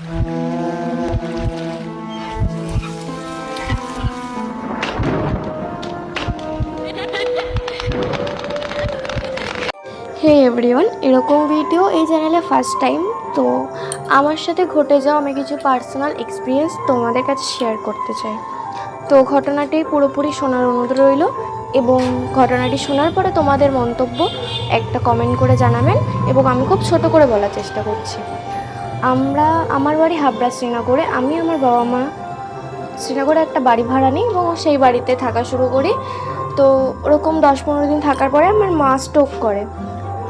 হে everyone, এরকম video এই চ্যানেলে ফার্স্ট টাইম। তো আমার সাথে ঘটে যাওয়া আমি কিছু পার্সোনাল এক্সপিরিয়েন্স তোমাদের কাছে শেয়ার করতে চাই। তো ঘটনাটি পুরোপুরি শোনার অনুরোধ রইল, এবং ঘটনাটি শোনার পরে তোমাদের মন্তব্য একটা কমেন্ট করে জানাবেন, এবং আমি খুব ছোট করে বলার চেষ্টা করছি। আমার বাড়ি হাবড়া, শ্রীনগরে। আমি আমার বাবা মা শ্রীনগরে একটা বাড়ি ভাড়া নিই এবং সেই বাড়িতে থাকা শুরু করি। তো ওরকম 10-15 দিন থাকার পরে আমার মা স্ট্রোক করে।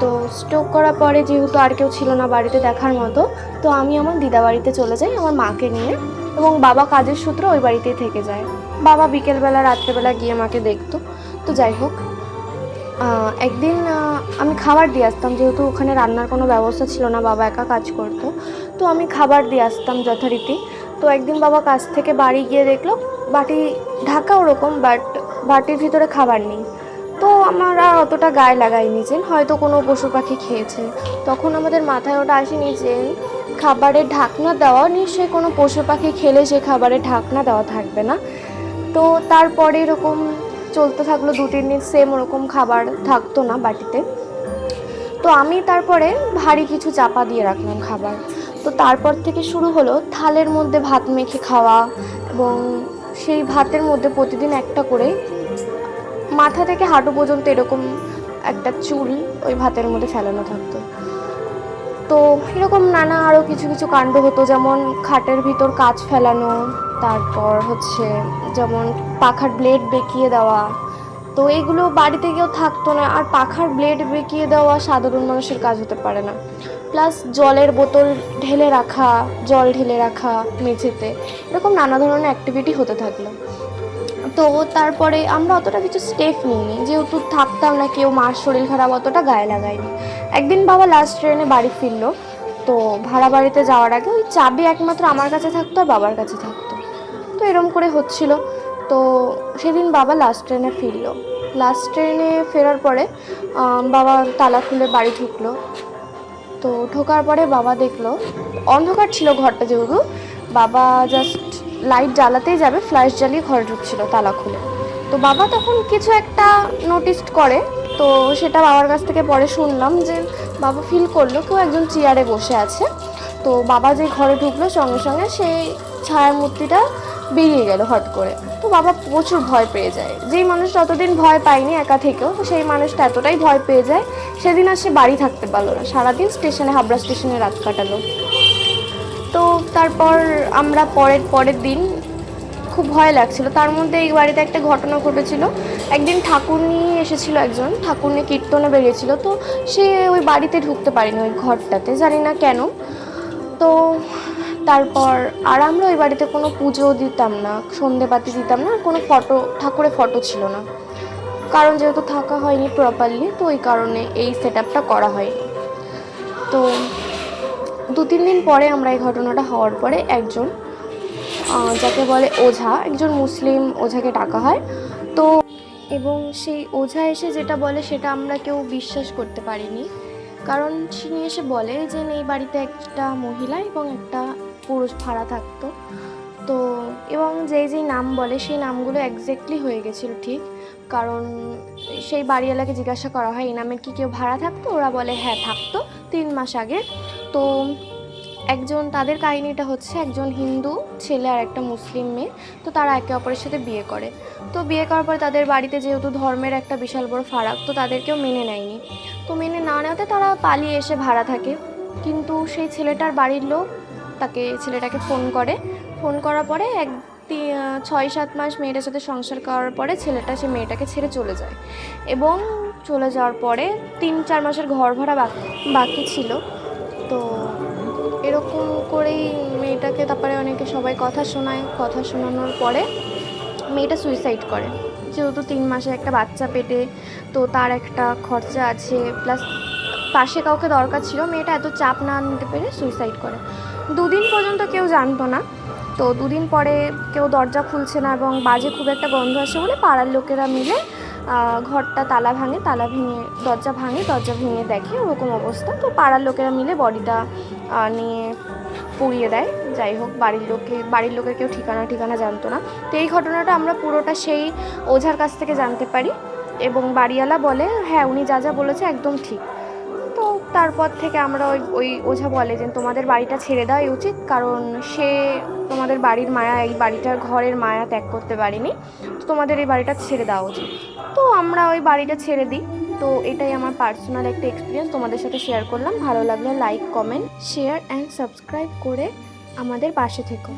তো স্ট্রোক করার পরে যেহেতু আর কেউ ছিল না বাড়িতে দেখার মতো, তো আমি আমার দিদা বাড়িতে চলে যাই আমার মাকে নিয়ে, এবং বাবা কাজের সূত্রে ওই বাড়িতেই থেকে যায়। বাবা বিকেলবেলা রাত্রেবেলা গিয়ে মাকে দেখতো। তো যাই হোক, একদিন আমি খাবার দিয়ে আসতাম, যেহেতু ওখানে রান্নার কোনো ব্যবস্থা ছিল না, বাবা একা কাজ করতো। তো আমি খাবার দিয়ে আসতাম যথারীতি। তো একদিন বাবা কাজ থেকে বাড়ি গিয়ে দেখলো বাটি ঢাকা ওরকম, বাট বাটির ভিতরে খাবার নেই। তো আমার আর অতটা গায়ে লাগাইনি যে হয়তো কোনো পশু পাখি খেয়েছে। তখন আমাদের মাথায় ওটা আসেনি যে খাবারের ঢাকনা দেওয়া, নিশ্চয়ই কোনো পশু পাখি খেলে সে খাবারের ঢাকনা দেওয়া থাকবে না। তো তারপরে এরকম চলতে থাকলো 2-3 দিন, সেম ওরকম খাবার থাকতো না বাটিতে। তো আমি তারপরে ভারী কিছু চাপা দিয়ে রাখলাম খাবার। তো তারপর থেকে শুরু হলো থালের মধ্যে ভাত মেখে খাওয়া, এবং সেই ভাতের মধ্যে প্রতিদিন একটা করে মাথা থেকে হাঁটু পর্যন্ত এরকম একটা চুল ওই ভাতের মধ্যে ফেলানো থাকতো। তো এরকম নানা আরও কিছু কিছু কাণ্ড হতো, যেমন খাটের ভিতর কাঁচ ফেলানো, তারপর হচ্ছে যেমন পাখার ব্লেড বেঁকিয়ে দেওয়া। তো এগুলো বাড়িতে কেউ থাকতো না, আর পাখার ব্লেড বেঁকিয়ে দেওয়া সাধারণ মানুষের কাজ হতে পারে না। প্লাস জলের বোতল ঢেলে রাখা, জল ঢেলে রাখা মেঝেতে, এরকম নানা ধরনের অ্যাক্টিভিটি হতে থাকলো। তো তারপরে আমরা অতটা কিছু স্টেপ নিইনি, যেহেতু থাকতাম না কেউ, মার শরীর খারাপ, অতটা গায়ে লাগাইনি। একদিন বাবা লাস্ট ট্রেনে বাড়ি ফিরলো। তো ভাড়া বাড়িতে যাওয়ার আগে ওই চাবি একমাত্র আমার কাছে থাকতো আর বাবার কাছে থাকতো। তো এরম করে হচ্ছিল। তো সেদিন বাবা লাস্ট ট্রেনে ফিরলো। লাস্ট ট্রেনে ফেরার পরে বাবা তালা খুলে বাড়ি ঢুকলো। তো ঢোকার পরে বাবা দেখলো অন্ধকার ছিল ঘরটা, যেহেতু বাবা জাস্ট লাইট জ্বালাতেই যাবে, ফ্ল্যাশ জ্বালিয়ে ঘরে ঢুকছিল তালা খুলে। তো বাবা তখন কিছু একটা নোটিস করে। তো সেটা বাবার কাছ থেকে পরে শুনলাম যে বাবা ফিল করলো কেউ একজন চেয়ারে বসে আছে। তো বাবা যে ঘরে ঢুকলো সঙ্গে সঙ্গে সেই ছায়া মূর্তিটা বেরিয়ে গেল হট করে। তো বাবা প্রচুর ভয় পেয়ে যায়। যেই মানুষটা অতদিন ভয় পায়নি একা থেকেও, তো সেই মানুষটা এতটাই ভয় পেয়ে যায়, সেদিন আর সে বাড়ি থাকতে পারলো না, সারাদিন স্টেশনে, হাবড়া স্টেশনে রাত কাটালো। তো তারপর আমরা পরের দিন খুব ভয় লাগছিল। তার মধ্যে এই বাড়িতে একটা ঘটনা ঘটেছিল। একদিন ঠাকুর নিয়ে এসেছিল একজন, ঠাকুর নিয়ে কীর্তনে বেরিয়েছিল। তো সে ওই বাড়িতে ঢুকতে পারিনি, ওই ঘরটাতে, জানি না কেন। তো তারপর আর আমরা ওই বাড়িতে কোনো পুজো দিতাম না, সন্ধেবাতি দিতাম না, কোনো ঠাকুরের ফটো ছিল না, কারণ যেহেতু থাকা হয়নি প্রপারলি, তো ওই কারণে এই সেট আপটা করা হয়। তো 2-3 দিন পরে আমরা এই ঘটনাটা হওয়ার পরে একজন যাকে বলে ওঝা, একজন মুসলিম ওঝাকে ডাকা হয়। তো এবং সেই ওঝা এসে যেটা বলে সেটা আমরা কেউ বিশ্বাস করতে পারিনি, কারণ তিনি এসে বলে যে এই বাড়িতে একটা মহিলা এবং একটা পুরুষ ভাড়া থাকতো। তো এবং যেই নাম বলে সেই নামগুলো এক্স্যাক্টলি হয়ে গেছিলো ঠিক, কারণ সেই বাড়িওয়ালাকে জিজ্ঞাসা করা হয় এই নামের কি কেউ ভাড়া থাকতো, ওরা বলে হ্যাঁ থাকতো 3 মাস আগে। তো একজন, তাদের কাহিনীটা হচ্ছে একজন হিন্দু ছেলে আর একটা মুসলিম মেয়ে, তো তারা একে অপরের সাথে বিয়ে করে। তো বিয়ে করার পরে তাদের বাড়িতে যেহেতু ধর্মের একটা বিশাল বড় ফারাক, তো তাদেরকেও মেনে নেয়নি। তো মেনে না নেওয়াতে তারা পালিয়ে এসে ভাড়া থাকে। কিন্তু সেই ছেলেটার বাড়ির লোক ছেলেটাকে ফোন করার পরে 6-7 মাস মেয়েটার সাথে সংসার করার পরে ছেলেটা সে মেয়েটাকে ছেড়ে চলে যায়, এবং চলে যাওয়ার পরে 3-4 মাসের ঘর ভাড়া বাকি ছিল। তো এরকম করেই মেয়েটাকে তারপরে অনেকে সবাই কথা শোনানোর পরে মেয়েটা সুইসাইড করে, যেহেতু 3 মাসে একটা বাচ্চা পেটে, তো তার একটা খরচা আছে, প্লাস পাশে কাউকে দরকার ছিল। মেয়েটা এত চাপ না নিতে পেরে সুইসাইড করে। 2 দিন পর্যন্ত কেউ জানতো না। তো 2 দিন পরে কেউ দরজা খুলছে না এবং বাজে খুব একটা গন্ধ আসে বলে পাড়ার লোকেরা মিলে ঘরটা তালা ভেঙে দরজা ভেঙে দেখে ওরকম অবস্থা। তো পাড়ার লোকেরা মিলে বডিটা নিয়ে পুড়িয়ে দেয়। যাই হোক, বাড়ির লোকের কেউ ঠিকানা জানতো না। তো এই ঘটনাটা আমরা পুরোটা সেই ওঝার কাছ থেকে জানতে পারি এবং বাড়িওয়ালা বলে হ্যাঁ উনি যা যা বলেছে একদম ঠিক। তো তারপর থেকে আমরা ওই ওঝা বলে যে তোমাদের বাড়িটা ছেড়ে দেওয়াই উচিত, কারণ সে তোমাদের বাড়ির মায়া, এই বাড়িটার ঘরের মায়া ত্যাগ করতে পারিনি, তো তোমাদের এই বাড়িটা ছেড়ে দেওয়া উচিত। তো আমরা ওই বাড়িটা ছেড়ে দিই। তো এটাই আমার পার্সোনাল একটা এক্সপিরিয়েন্স তোমাদের সাথে শেয়ার করলাম। ভালো লাগলে like, comment, share and subscribe করে আমাদের পাশে থেকো।